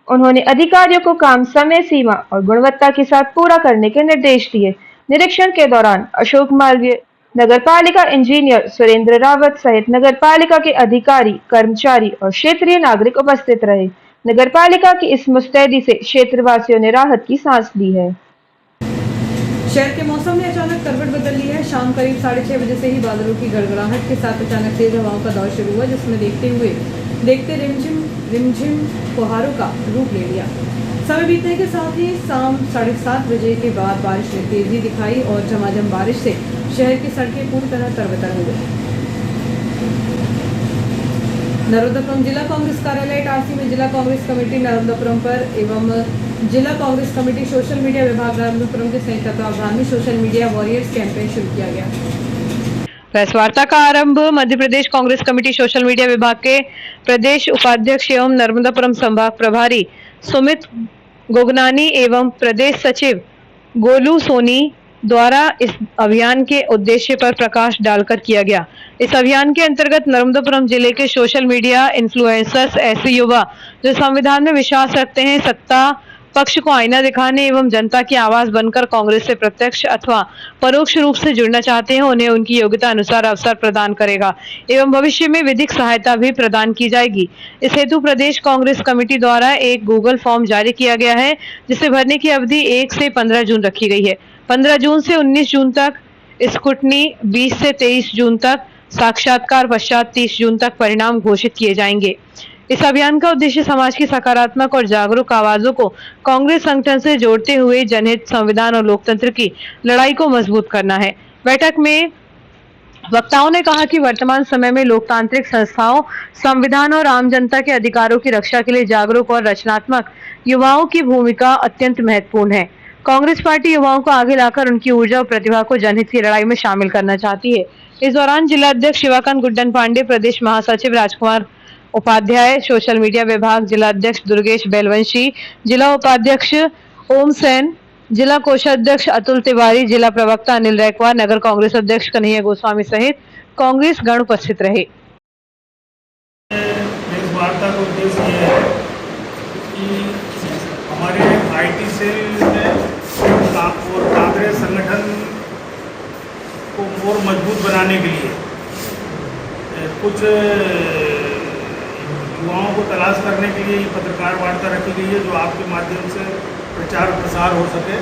उन्होंने अधिकारियों को काम समय सीमा और गुणवत्ता के साथ पूरा करने के निर्देश दिए। निरीक्षण के दौरान अशोक मालवीय, नगरपालिका इंजीनियर सुरेंद्र रावत सहित नगरपालिका के अधिकारी, कर्मचारी और क्षेत्रीय नागरिक उपस्थित रहे। नगरपालिका की इस मुस्तैदी से क्षेत्रवासियों ने राहत की सांस ली है। शहर के मौसम ने अचानक करवट बदल ली है। शाम करीब 6:30 बजे से ही बादलों की गड़गड़ाहट के साथ अचानक तेज हवाओं का दौर शुरू हुआ, जिसमें देखते रिमझिम फुहारों का रूप ले लिया। समय बीतने के साथ ही शाम 7:30 बजे के बाद बारिश में तेजी दिखाई और झमाझम बारिश से शहर की सड़कें पूरी तरह तरबतर हो गई। नर्मदापुरम जिला कांग्रेस कार्यालय इटारसी में जिला कांग्रेस कमेटी नर्मदापुरम पर एवं जिला कांग्रेस कमेटी सोशल मीडिया विभाग नर्मदापुरम के संयुक्त तत्वावधान में सोशल मीडिया वॉरियर्स कैंपेन शुरू किया गया। प्रेस वार्ता का आरंभ Madhya Pradesh Congress committee social media विभाग के प्रदेश उपाध्यक्ष एवं नर्मदापुरम संभाग प्रभारी सुमित गोगनानी एवं प्रदेश सचिव गोलू सोनी द्वारा इस अभियान के उद्देश्य पर प्रकाश डालकर किया गया। इस अभियान के अंतर्गत नर्मदापुरम जिले के सोशल मीडिया इन्फ्लुएंसर्स ऐसे युवा जो संविधान में विश्वास रखते हैं, सत्ता पक्ष को आईना दिखाने एवं जनता की आवाज बनकर कांग्रेस से प्रत्यक्ष अथवा परोक्ष रूप से जुड़ना चाहते हैं, उन्हें उनकी योग्यता अनुसार अवसर प्रदान करेगा एवं भविष्य में विधिक सहायता भी प्रदान की जाएगी। इस हेतु प्रदेश कांग्रेस कमेटी द्वारा एक गूगल फॉर्म जारी किया गया है, जिसे भरने की अवधि 1 से 15 जून रखी गई है। 15 जून से 19 जून तक स्क्रूटनी, 20 से 23 जून तक साक्षात्कार, पश्चात 30 जून तक परिणाम घोषित किए जाएंगे। इस अभियान का उद्देश्य समाज की सकारात्मक और जागरूक आवाजों को कांग्रेस संगठन से जोड़ते हुए जनहित, संविधान और लोकतंत्र की लड़ाई को मजबूत करना है। बैठक में वक्ताओं ने कहा कि वर्तमान समय में लोकतांत्रिक संस्थाओं, संविधान और आम जनता के अधिकारों की रक्षा के लिए जागरूक और रचनात्मक युवाओं की भूमिका अत्यंत महत्वपूर्ण है। कांग्रेस पार्टी युवाओं को आगे लाकर उनकी ऊर्जा और प्रतिभा को जनहित की लड़ाई में शामिल करना चाहती है। इस दौरान जिला अध्यक्ष शिवाकांत गुड्डन पांडे, प्रदेश महासचिव राजकुमार उपाध्याय, सोशल मीडिया विभाग जिला अध्यक्ष दुर्गेश बेलवंशी, जिला उपाध्यक्ष ओम सेन, जिला कोषाध्यक्ष अतुल तिवारी, जिला प्रवक्ता अनिल रैकवार, नगर कांग्रेस अध्यक्ष कन्हैया गोस्वामी सहित कांग्रेस गण उपस्थित रहे। इस वार्ता का उद्देश्य है कि हमारे IT सेल में और कांग्रेस संगठन को और मजबूत बनाने के लिए कुछ युवाओं को तलाश करने के लिए पत्रकार वार्ता रखी गई है, जो आपके माध्यम से प्रचार प्रसार हो सके।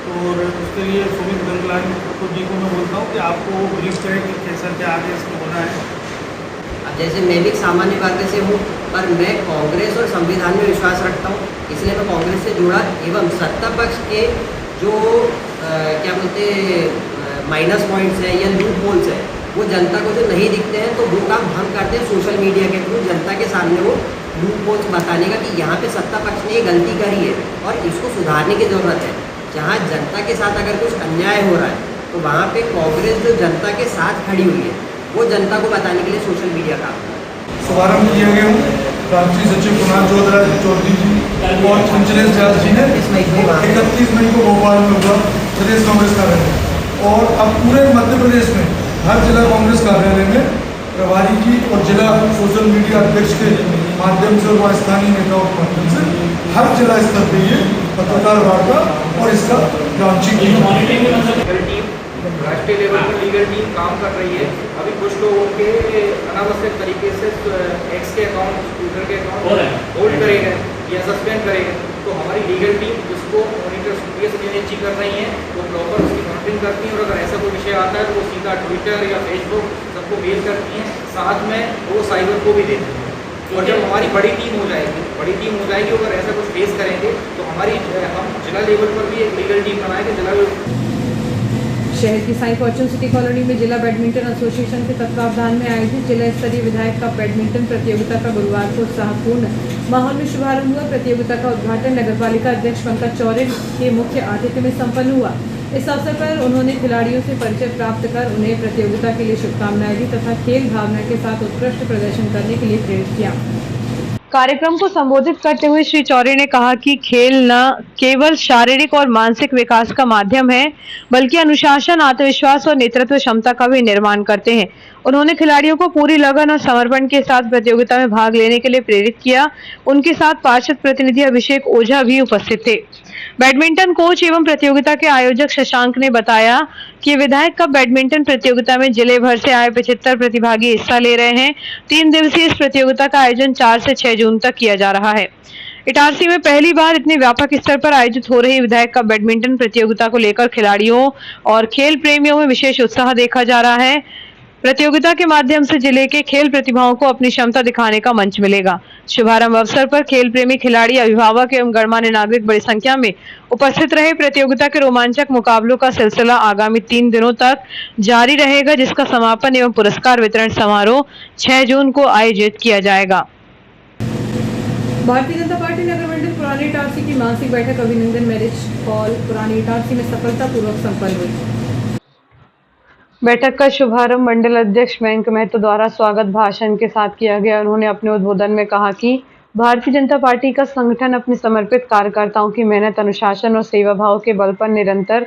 और उसके लिए सुमित गंगलानी जी को मैं बोलता हूँ कि आपको ब्रीफ करें कि कैसा क्या आगे इसमें होना है। अब जैसे मैं भी एक सामान्य वर्ग से हूँ, पर मैं कांग्रेस और संविधान में विश्वास रखता हूँ, इसलिए मैं कांग्रेस से जुड़ा। एवं सत्ता पक्ष के जो क्या बोलते माइनस पॉइंट्स हैं या लूप होल्स हैं, वो जनता को जो नहीं दिखते हैं, तो वो काम हम करते हैं सोशल मीडिया के थ्रू जनता के सामने वो लूप होल्स बताने का कि यहाँ पे सत्ता पक्ष ने ये गलती करी है और इसको सुधारने की ज़रूरत है। जहाँ जनता के साथ अगर कुछ अन्याय हो रहा है, तो वहाँ पे कांग्रेस जो जनता के साथ खड़ी हुई है, वो जनता को बताने के लिए सोशल मीडिया काम है। शुभारंभ किया गया हूँ राष्ट्रीय सचिव कुणाल चौधरी जी और अंजलेश व्यास जी ने 31 मई को भोपाल में हुआ प्रदेश कांग्रेस कार्यालय। और अब पूरे मध्य प्रदेश में हर जिला कांग्रेस कार्यालय में प्रभारी की और जिला सोशल मीडिया अध्यक्ष के माध्यम से और स्थानीय नेताओं के माध्यम से हर जिला स्तर पर ये पत्रकार वार्ता और इसका लॉन्चिंग की। राष्ट्रीय लेवल पर लीगल टीम काम कर रही है। अभी कुछ लोगों के अनावश्यक तरीके से एक्स के अकाउंट, ट्विटर के अकाउंट होल्ड करे गए या सस्पेंड करे गए, तो हमारी लीगल टीम उसको मॉनिटर सुनिश्चित कर रही है, वो प्रॉपर उसकी मॉनिटरिंग करती है। और अगर ऐसा कोई विषय आता है तो वो सीधा ट्विटर या फेसबुक सबको मेल करती हैं, साथ में वो साइबर को भी देती हैं। और जब हमारी बड़ी टीम हो जाएगी, अगर ऐसा कुछ फेस करेंगे तो हम जिला लेवल पर भी एक लीगल टीम बनाएंगे। जिला शहर की साई फॉर्चून सिटी कॉलोनी में जिला बैडमिंटन एसोसिएशन के तत्वावधान में आयोजित जिला स्तरीय विधायक कप बैडमिंटन प्रतियोगिता का गुरुवार को उत्साहपूर्ण माहौल में शुभारंभ हुआ। प्रतियोगिता का उद्घाटन नगरपालिका अध्यक्ष पंकज चौरे के मुख्य आतिथ्य में संपन्न हुआ। इस अवसर पर उन्होंने खिलाड़ियों से परिचय प्राप्त कर उन्हें प्रतियोगिता के लिए शुभकामनाएं दी तथा खेल भावना के साथ उत्कृष्ट प्रदर्शन करने के लिए प्रेरित किया। कार्यक्रम को संबोधित करते हुए श्री चौरे ने कहा कि खेल न केवल शारीरिक और मानसिक विकास का माध्यम है, बल्कि अनुशासन, आत्मविश्वास और नेतृत्व क्षमता का भी निर्माण करते हैं। उन्होंने खिलाड़ियों को पूरी लगन और समर्पण के साथ प्रतियोगिता में भाग लेने के लिए प्रेरित किया। उनके साथ पार्षद प्रतिनिधि अभिषेक ओझा भी उपस्थित थे। बैडमिंटन कोच एवं प्रतियोगिता के आयोजक शशांक ने बताया कि विधायक कप बैडमिंटन प्रतियोगिता में जिले भर से आए 75 प्रतिभागी हिस्सा ले रहे हैं। 3 दिवसीय इस प्रतियोगिता का आयोजन 4 से 6 जून तक किया जा रहा है। इटारसी में पहली बार इतने व्यापक स्तर पर आयोजित हो रही विधायक कप बैडमिंटन प्रतियोगिता को लेकर खिलाड़ियों और खेल प्रेमियों में विशेष उत्साह देखा जा रहा है। प्रतियोगिता के माध्यम से जिले के खेल प्रतिभाओं को अपनी क्षमता दिखाने का मंच मिलेगा। शुभारंभ अवसर पर खेल प्रेमी खिलाड़ी, अभिभावक एवं गणमान्य नागरिक बड़ी संख्या में उपस्थित रहे। प्रतियोगिता के रोमांचक मुकाबलों का सिलसिला आगामी 3 दिनों तक जारी रहेगा, जिसका समापन एवं पुरस्कार वितरण समारोह 6 जून को आयोजित किया जाएगा। भारतीय जनता पार्टी नगर मंडल पुरानी इटारसी की मासिक बैठक अभिनंदन मैरिज हॉल पुरानी इटारसी में सफलतापूर्वक संपन्न हुई। बैठक का शुभारंभ मंडल अध्यक्ष मयंक महतो द्वारा स्वागत भाषण के साथ किया गया। उन्होंने अपने उद्बोधन में कहा कि भारतीय जनता पार्टी का संगठन अपने समर्पित कार्यकर्ताओं की मेहनत, अनुशासन और सेवा भाव के बल पर निरंतर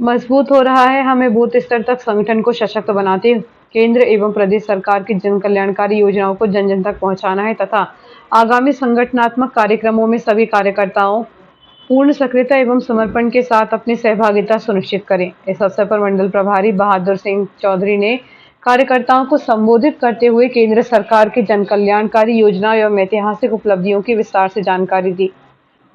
मजबूत हो रहा है। हमें बूथ स्तर तक संगठन को सशक्त बनाते केंद्र एवं प्रदेश सरकार की जन कल्याणकारी योजनाओं को जन जन तक पहुंचाना है तथा आगामी संगठनात्मक कार्यक्रमों में सभी कार्यकर्ताओं पूर्ण सक्रियता एवं समर्पण के साथ अपनी सहभागिता सुनिश्चित करें। इस अवसर पर मंडल प्रभारी बहादुर सिंह चौधरी ने कार्यकर्ताओं को संबोधित करते हुए केंद्र सरकार की जन कल्याणकारी योजना एवं ऐतिहासिक उपलब्धियों की विस्तार से जानकारी दी।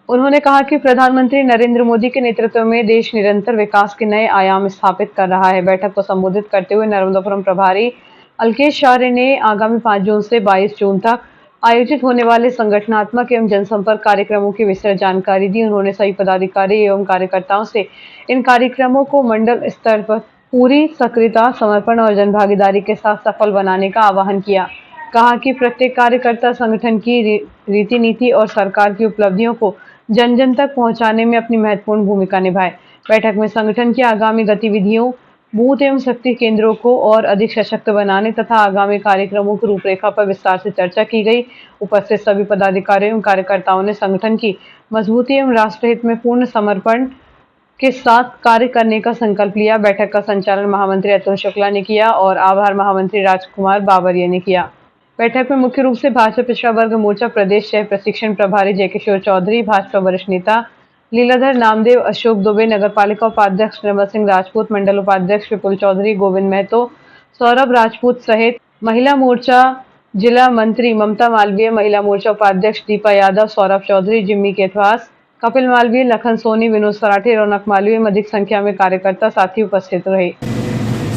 उन्होंने कहा कि प्रधानमंत्री नरेंद्र मोदी के नेतृत्व में देश निरंतर विकास के नए आयाम स्थापित कर रहा है। बैठक को संबोधित करते हुए नर्मदापुरम प्रभारी अलकेश आर्य ने आगामी 5 जून से 22 जून तक आयोजित होने वाले संगठनात्मक एवं जनसंपर्क कार्यक्रमों की विस्तृत जानकारी दी। उन्होंने सभी पदाधिकारी एवं कार्यकर्ताओं से इन कार्यक्रमों को मंडल स्तर पर पूरी सक्रियता, समर्पण और जनभागीदारी के साथ सफल बनाने का आह्वान किया। कहा कि प्रत्येक कार्यकर्ता संगठन की रीति नीति और सरकार की उपलब्धियों को जन जन तक पहुंचाने में अपनी महत्वपूर्ण भूमिका निभाए। बैठक में संगठन की आगामी गतिविधियों, बूथ एवं शक्ति केंद्रों को और अधिक सशक्त बनाने तथा आगामी कार्यक्रमों की रूपरेखा पर विस्तार से चर्चा की गई। उपस्थित सभी पदाधिकारियों एवं कार्यकर्ताओं ने संगठन की मजबूती एवं राष्ट्रहित में पूर्ण समर्पण के साथ कार्य करने का संकल्प लिया। बैठक का संचालन महामंत्री अतुल शुक्ला ने किया और आभार महामंत्री राजकुमार बाबरिया ने किया। बैठक में मुख्य रूप से भाजपा पिछड़ा वर्ग मोर्चा प्रदेश सह प्रशिक्षण प्रभारी जय किशोर चौधरी, भाजपा वरिष्ठ नेता लीलाधर नामदेव, अशोक दुबे, नगरपालिका उपाध्यक्ष निर्मल सिंह राजपूत, मंडल उपाध्यक्ष विपुल चौधरी, गोविंद महतो, सौरभ राजपूत सहित महिला मोर्चा जिला मंत्री ममता मालवीय, महिला मोर्चा उपाध्यक्ष दीपा यादव, सौरभ चौधरी, जिम्मी केथवास, कपिल मालवीय, लखन सोनी, विनोद सराठे, रौनक मालवीय में अधिक संख्या में कार्यकर्ता साथी उपस्थित रहे।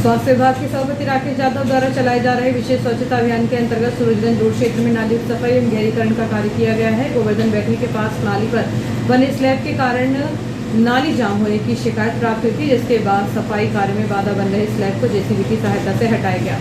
स्वास्थ्य विभाग के सभापति राकेश यादव द्वारा चलाए जा रहे विशेष स्वच्छता अभियान के अंतर्गत सूरजगंज रोड क्षेत्र में नाली सफाई एवं गहरीकरण का कार्य किया गया है। गोवर्धन बैकरी के पास नाली पर बने स्लैब के कारण नाली जाम होने की शिकायत प्राप्त हुई थी, जिसके बाद सफाई कार्य में बाधा बन रहे स्लैब को जेसीबी की सहायता से हटाया गया।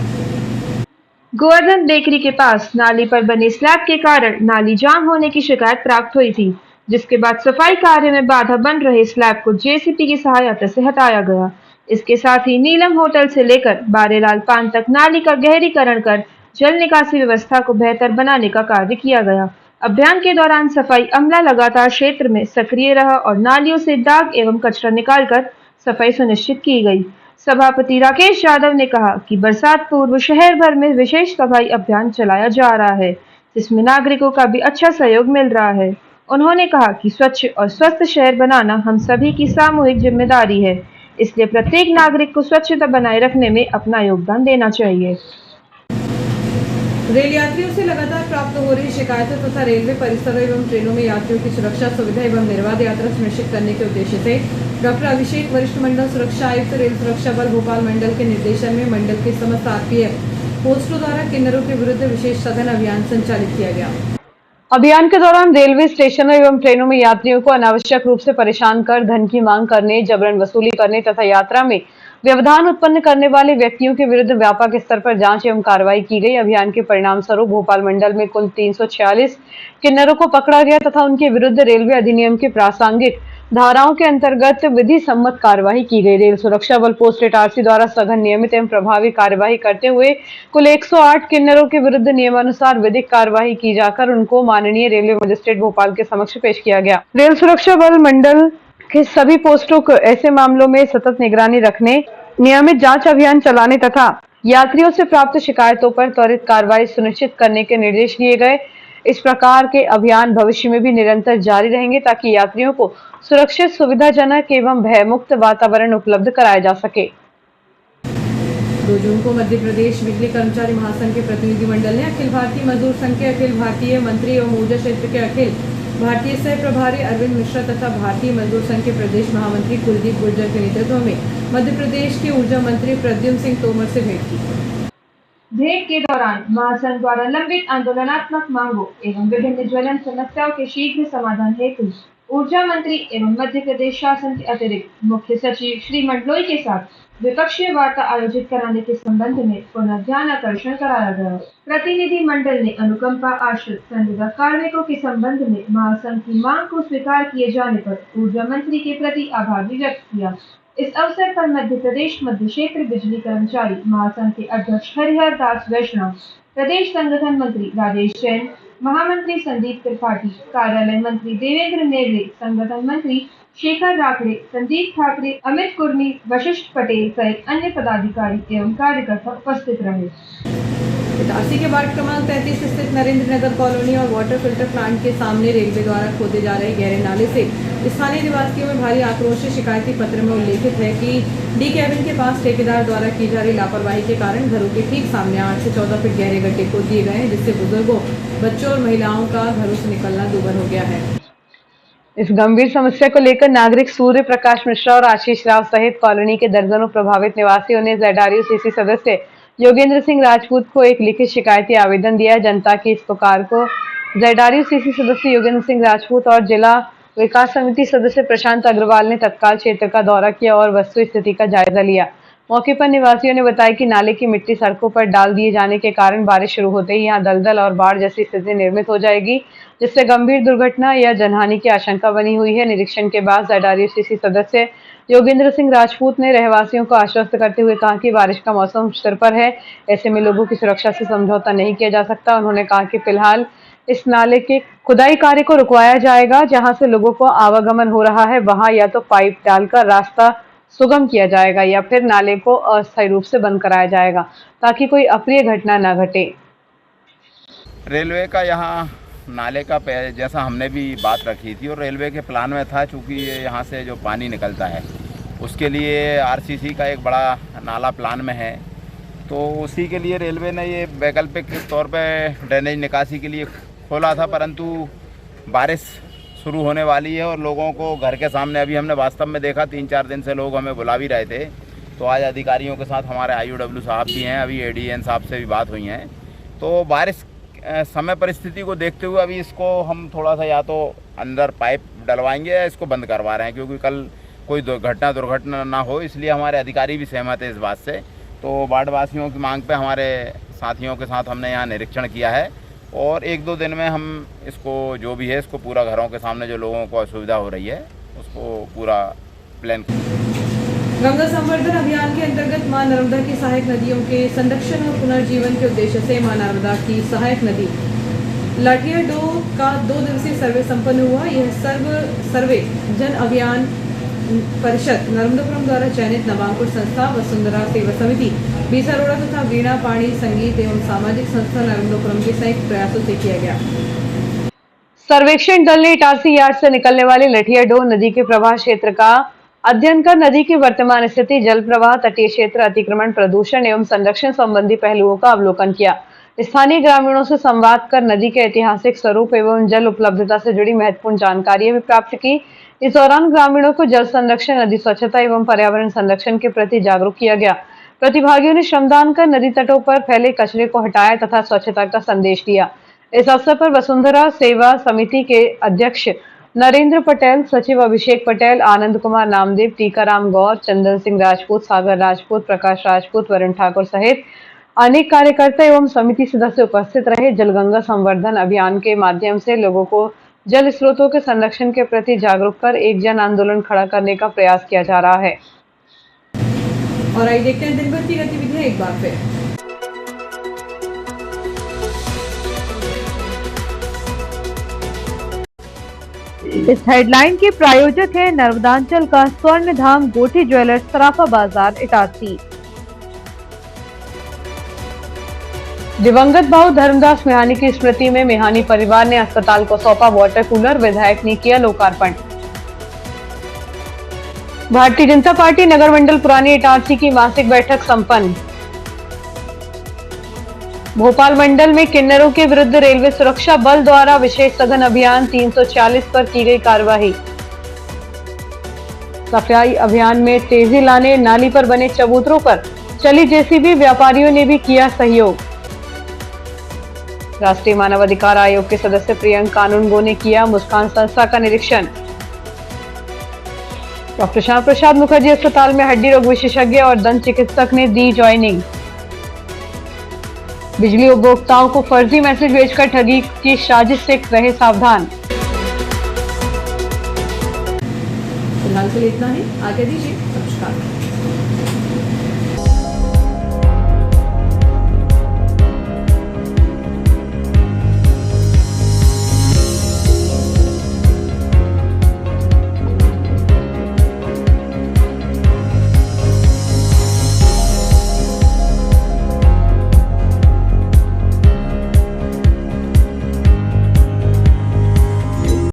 गोवर्धन बेकरी के पास नाली पर बने स्लैब के कारण नाली जाम होने की शिकायत प्राप्त हुई थी, जिसके बाद सफाई कार्य में बाधा बन रहे स्लैब को जेसीबी की सहायता से हटाया गया। इसके साथ ही नीलम होटल से लेकर बारेलाल पान तक नाली का गहरीकरण कर जल निकासी व्यवस्था को बेहतर बनाने का कार्य किया गया। अभियान के दौरान सफाई अमला लगातार क्षेत्र में सक्रिय रहा और नालियों से दाग एवं कचरा निकालकर सफाई सुनिश्चित की गई। सभापति राकेश यादव ने कहा कि बरसात पूर्व शहर भर में विशेष सफाई अभियान चलाया जा रहा है, जिसमें नागरिकों का भी अच्छा सहयोग मिल रहा है। उन्होंने कहा कि स्वच्छ और स्वस्थ शहर बनाना हम सभी की सामूहिक जिम्मेदारी है, इसलिए प्रत्येक नागरिक को स्वच्छता बनाए रखने में अपना योगदान देना चाहिए। रेल यात्रियों से लगातार प्राप्त हो रही शिकायतों तथा रेलवे परिसरों एवं ट्रेनों में यात्रियों की सुरक्षा सुविधा एवं निर्बाध यात्रा सुनिश्चित करने के उद्देश्य से डॉक्टर अभिषेक, वरिष्ठ मंडल सुरक्षा आयुक्त, रेल सुरक्षा बल भोपाल मंडल के निर्देशन में मंडल के समस्त आरपीएफ पोस्टों द्वारा किन्नरों के विरुद्ध विशेष सघन अभियान संचालित किया गया। अभियान के दौरान रेलवे स्टेशनों एवं ट्रेनों में यात्रियों को अनावश्यक रूप से परेशान कर धन की मांग करने, जबरन वसूली करने तथा यात्रा में व्यवधान उत्पन्न करने वाले व्यक्तियों के विरुद्ध व्यापक स्तर पर जांच एवं कार्रवाई की गई। अभियान के परिणाम स्वरूप भोपाल मंडल में कुल 346 किन्नरों को पकड़ा गया तथा उनके विरुद्ध रेलवे अधिनियम के प्रासंगिक धाराओं के अंतर्गत विधि सम्मत कार्रवाई की गई। रेल सुरक्षा बल पोस्ट इटारसी द्वारा सघन, नियमित एवं प्रभावी कार्यवाही करते हुए कुल 108 किन्नरों के विरुद्ध नियमानुसार विधिक कार्यवाही की जाकर उनको माननीय रेलवे मजिस्ट्रेट भोपाल के समक्ष पेश किया गया। रेल सुरक्षा बल मंडल के सभी पोस्टों को ऐसे मामलों में सतत निगरानी रखने, नियमित जांच अभियान चलाने तथा यात्रियों से प्राप्त शिकायतों पर त्वरित कार्रवाई सुनिश्चित करने के निर्देश दिए गए। इस प्रकार के अभियान भविष्य में भी निरंतर जारी रहेंगे ताकि यात्रियों को सुरक्षित, सुविधाजनक एवं भयमुक्त वातावरण उपलब्ध कराया जा सके। 2 जून को मध्य प्रदेश बिजली कर्मचारी महासंघ के प्रतिनिधिमंडल ने अखिल भारतीय मजदूर संघ के अखिल भारतीय मंत्री एवं ऊर्जा क्षेत्र के अखिल भारतीय सह प्रभारी अरविंद मिश्रा तथा भारतीय मजदूर संघ के प्रदेश महामंत्री कुलदीप गुर्जर के नेतृत्व में मध्य प्रदेश के ऊर्जा मंत्री प्रद्युम्न सिंह तोमर से भेंट की। भेंट के दौरान महासंघ द्वारा लंबित आंदोलनात्मक मांगों एवं विभिन्न ज्वलंत समस्याओं के शीघ्र समाधान हेतु ऊर्जा मंत्री एवं मध्य प्रदेश शासन के अतिरिक्त मुख्य सचिव श्री मंडलोई के साथ द्विपक्षीय वार्ता आयोजित कराने के संबंध में पुनः ध्यान आकर्षण कराया गया। प्रतिनिधि मंडल ने अनुकंपा आश्रित संविदा कार्मिकों के संबंध में महासंघ की मांग को स्वीकार किए जाने पर ऊर्जा मंत्री के प्रति आभार भी व्यक्त किया। इस अवसर पर मध्य प्रदेश मध्य क्षेत्र बिजली कर्मचारी महासंघ के अध्यक्ष हरिहर दास वैष्णव, प्रदेश संगठन मंत्री राजेश जैन, महामंत्री संदीप त्रिपाठी, कार्यालय मंत्री देवेंद्र नेवले, संगठन मंत्री शेखर राखड़े, संदीप ठाकरे, अमित कुर्मी, वशिष्ठ पटेल सहित अन्य पदाधिकारी एवं कार्यकर्ता उपस्थित रहे। इटारसी के वार्ड क्रमांक 33 स्थित नरेंद्र नगर कॉलोनी और वाटर फिल्टर प्लांट के सामने रेलवे द्वारा खोदे जा रहे गहरे नाले से स्थानीय निवासियों में भारी आक्रोश। शिकायती पत्र में उल्लेखित है कि डी कैबिन के पास ठेकेदार द्वारा की जा रही लापरवाही के कारण घरों के ठीक सामने 8 से 14 फीट गहरे गड्ढे खोद दिए गए हैं, जिससे बुजुर्गों, बच्चों और महिलाओं का घरों से निकलना दूभर हो गया है। इस गंभीर समस्या को लेकर नागरिक सूर्य प्रकाश मिश्रा और आशीष राव सहित कॉलोनी के दर्जनों प्रभावित निवासियों ने ZRUCC सदस्य योगेंद्र सिंह राजपूत को एक लिखित शिकायती आवेदन दिया। जनता की इस पुकार को ZRUCC सदस्य योगेंद्र सिंह राजपूत और जिला विकास समिति सदस्य प्रशांत अग्रवाल ने तत्काल क्षेत्र का दौरा किया और वस्तु स्थिति का जायजा लिया। मौके पर निवासियों ने बताया कि नाले की मिट्टी सड़कों पर डाल दिए जाने के कारण बारिश शुरू होते ही यहां दलदल और बाढ़ जैसी स्थिति निर्मित हो जाएगी, जिससे गंभीर दुर्घटना या जनहानि की आशंका बनी हुई है। निरीक्षण के बाद ZRUCC सदस्य योगेंद्र सिंह राजपूत ने रहवासियों को आश्वस्त करते हुए कहा कि बारिश का मौसम सिर पर है, ऐसे में लोगों की सुरक्षा से समझौता नहीं किया जा सकता। उन्होंने कहा कि फिलहाल इस नाले के खुदाई कार्य को रुकवाया जाएगा। जहां से लोगों को आवागमन हो रहा है वहां या तो पाइप डालकर रास्ता सुगम किया जाएगा या फिर नाले को अस्थायी रूप से बंद कराया जाएगा ताकि कोई अप्रिय घटना न घटे। रेलवे का यहाँ नाले का जैसा हमने भी बात रखी थी और रेलवे के प्लान में था, चूँकि ये यहाँ से जो पानी निकलता है उसके लिए आरसीसी का एक बड़ा नाला प्लान में है, तो उसी के लिए रेलवे ने ये वैकल्पिक तौर पे ड्रेनेज निकासी के लिए खोला था। परंतु बारिश शुरू होने वाली है और लोगों को घर के सामने अभी हमने वास्तव में देखा, 3-4 दिन से लोग हमें बुला भी रहे थे। तो आज अधिकारियों के साथ हमारे IUW साहब भी हैं, अभी ADN साहब से भी बात हुई हैं। तो बारिश समय परिस्थिति को देखते हुए अभी इसको हम थोड़ा सा या तो अंदर पाइप डलवाएंगे या इसको बंद करवा रहे हैं, क्योंकि कल कोई दुर्घटना ना हो, इसलिए हमारे अधिकारी भी सहमत है इस बात से। तो वार्डवासियों की मांग पे हमारे साथियों के साथ हमने यहाँ निरीक्षण किया है और 1-2 दिन में हम इसको जो भी है इसको पूरा घरों के सामने जो लोगों को असुविधा हो रही है उसको पूरा प्लान। गंगा संवर्धन अभियान के अंतर्गत मां नर्मदा की सहायक नदियों के संरक्षण और पुनर्जीवन के उद्देश्य से मां नर्मदा की सहायक नदी लाठियाडो का 2 दिवसीय सर्वे संपन्न हुआ। यह सर्वे जन अभियान परिषद नर्मदापुरम द्वारा चयनित नवांकुर संस्था, वसुंधरा सेवा समिति, बीसारोड़ा तथा वीणा पाणी संगीत एवं सामाजिक संस्था नर्मदापुरम के संयुक्त प्रयासों से किया गया। सर्वेक्षण दल ने इटारसी यार्ड से निकलने वाली लाठियाडो नदी के प्रवाह क्षेत्र का अध्ययन कर नदी की वर्तमान स्थिति, जल प्रवाह, तटीय क्षेत्र, अतिक्रमण, प्रदूषण एवं संरक्षण संबंधी पहलुओं का अवलोकन किया। स्थानीय ग्रामीणों से संवाद कर नदी के ऐतिहासिक स्वरूप एवं जल उपलब्धता से जुड़ी महत्वपूर्ण जानकारियां भी प्राप्त की। इस दौरान ग्रामीणों को जल संरक्षण, नदी स्वच्छता एवं पर्यावरण संरक्षण के प्रति जागरूक किया गया। प्रतिभागियों ने श्रमदान कर नदी तटों पर फैले कचरे को हटाया तथा स्वच्छता का संदेश दिया। इस अवसर पर वसुंधरा सेवा समिति के अध्यक्ष नरेंद्र पटेल, सचिव अभिषेक पटेल, आनंद कुमार नामदेव, टीकाराम गौर, चंदन सिंह राजपूत, सागर राजपूत, प्रकाश राजपूत, वरुण ठाकुर सहित अनेक कार्यकर्ता एवं समिति सदस्य उपस्थित रहे। जलगंगा संवर्धन अभियान के माध्यम से लोगों को जल स्रोतों के संरक्षण के प्रति जागरूक कर एक जन आंदोलन खड़ा करने का प्रयास किया जा रहा है। और आइए देखते हैं दिन भर की गतिविधियां एक बार फिर। इस हेडलाइन के प्रायोजक है नर्मदांचल का स्वर्ण धाम गोठी ज्वेलर्स, सराफा बाजार, इटारसी। दिवंगत भाऊ धर्मदास मेहानी की स्मृति में मेहानी परिवार ने अस्पताल को सौंपा वाटर कूलर, विधायक ने किया लोकार्पण। भारतीय जनता पार्टी नगर मंडल पुरानी इटारसी की मासिक बैठक संपन्न। भोपाल मंडल में किन्नरों के विरुद्ध रेलवे सुरक्षा बल द्वारा विशेष सघन अभियान, 340 पर की गई कार्रवाई। सफाई अभियान में तेजी लाने नाली पर बने चबूतरों पर चली जेसीबी, व्यापारियों ने भी किया सहयोग। राष्ट्रीय मानवाधिकार आयोग के सदस्य प्रियंक कानूनगो ने किया मुस्कान संस्था का निरीक्षण। डॉक्टर श्याम प्रसाद मुखर्जी अस्पताल में हड्डी रोग विशेषज्ञ और दंत चिकित्सक ने दी ज्वाइनिंग। बिजली उपभोक्ताओं को फर्जी मैसेज भेजकर ठगी की साजिश से रहे सावधान। फिलहाल के लिए इतना ही, आगे दीजिए, नमस्कार।